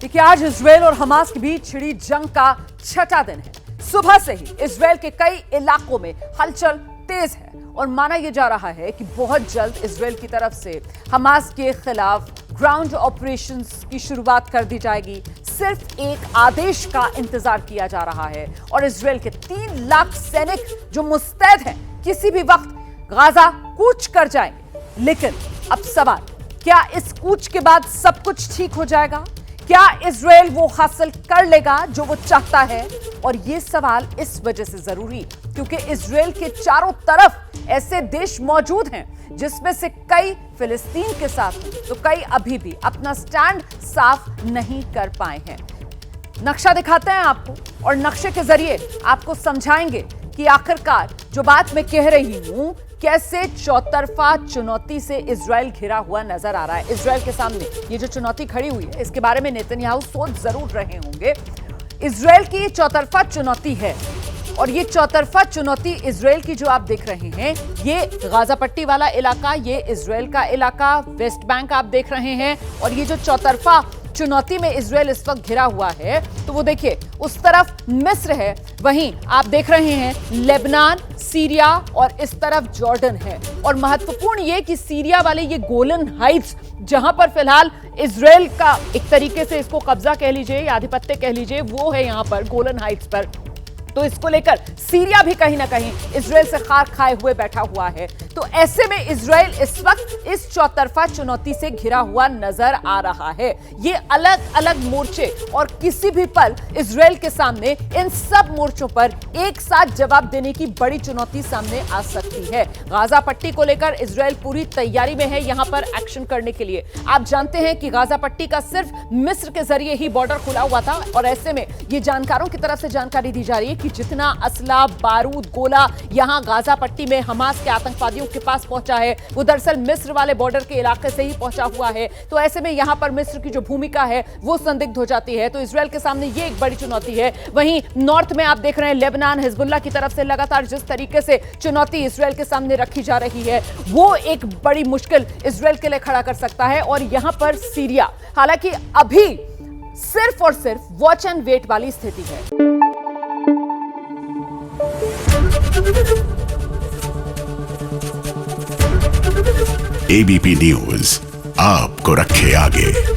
देखिए, आज इजरायल और हमास के बीच छिड़ी जंग का छठा दिन है। सुबह से ही इजरायल के कई इलाकों में हलचल तेज है और माना यह जा रहा है कि बहुत जल्द इजरायल की तरफ से हमास के खिलाफ ग्राउंड ऑपरेशंस की शुरुआत कर दी जाएगी। सिर्फ एक आदेश का इंतजार किया जा रहा है और इजरायल के 3 लाख सैनिक जो मुस्तैद हैं, किसी भी वक्त गाजा कूच कर जाएंगे। लेकिन अब सवाल, क्या इस कूच के बाद सब कुछ ठीक हो जाएगा? क्या इजरायल वो हासिल कर लेगा जो वो चाहता है? और ये सवाल इस वजह से जरूरी क्योंकि इजरायल के चारों तरफ ऐसे देश मौजूद हैं जिसमें से कई फिलिस्तीन के साथ तो कई अभी भी अपना स्टैंड साफ नहीं कर पाए हैं। नक्शा दिखाते हैं आपको और नक्शे के जरिए आपको समझाएंगे कि आखिरकार जो बात मैं कह रही हूं, कैसे चौतरफा चुनौती से इजरायल घिरा हुआ नजर आ रहा है। इजरायल के सामने ये जो चुनौती खड़ी हुई है, इसके बारे में नेतन्याहू सोच जरूर रहे होंगे। इजरायल की चौतरफा चुनौती है और ये चौतरफा चुनौती इजरायल की जो आप देख रहे हैं, ये गाजा पट्टी वाला इलाका, ये इजरायल का इलाका, वेस्ट बैंक आप देख रहे हैं। और ये जो चौतरफा चुनौती में इजरायल इस वक्त घिरा हुआ है, तो वो देखिए, उस तरफ मिस्र है, वहीं आप देख रहे हैं लेबनान, सीरिया और इस तरफ जॉर्डन है। और महत्वपूर्ण ये कि सीरिया वाले ये गोलन हाइट्स, जहां पर फिलहाल इजरायल का एक तरीके से इसको कब्जा कह लीजिए या आधिपत्य कह लीजिए, वो है यहां पर गोलन हाइट्स पर। तो इसको लेकर सीरिया भी कहीं ना कहीं इजरायल से खार खाए हुए बैठा हुआ है। तो ऐसे में इजरायल इस वक्त इस चौतरफा चुनौती से घिरा हुआ नजर आ रहा है। ये अलग अलग मोर्चे और किसी भी पल इजरायल के सामने इन सब मोर्चों पर एक साथ जवाब देने की बड़ी चुनौती सामने आ सकती है। गाजा पट्टी को लेकर इजरायल पूरी तैयारी में है यहां पर एक्शन करने के लिए। आप जानते हैं कि गाजा पट्टी का सिर्फ मिस्र के जरिए ही बॉर्डर खुला हुआ था और ऐसे में ये जानकारों की तरफ से जानकारी दी जा रही है कि जितना असला, बारूद, गोला यहां गाजा पट्टी में हमास के आतंकवादियों के पास पहुंचा है, वो दरअसल मिस्र वाले बॉर्डर के इलाके से ही पहुंचा हुआ है। तो ऐसे में यहां पर मिस्र की जो भूमिका है वो संदिग्ध हो जाती है। तो इजरायल के सामने ये एक बड़ी चुनौती है। वहीं नॉर्थ में आप देख रहे हैं लेबनान, हिजबुल्लाह की तरफ से लगातार जिस तरीके से चुनौती इजरायल के सामने रखी जा रही है, वो एक बड़ी मुश्किल इजरायल के लिए खड़ा कर सकता है। और यहां पर सीरिया, हालांकि अभी सिर्फ और सिर्फ वॉच एंड वेट वाली स्थिति है। एबीपी न्यूज आपको रखे आगे।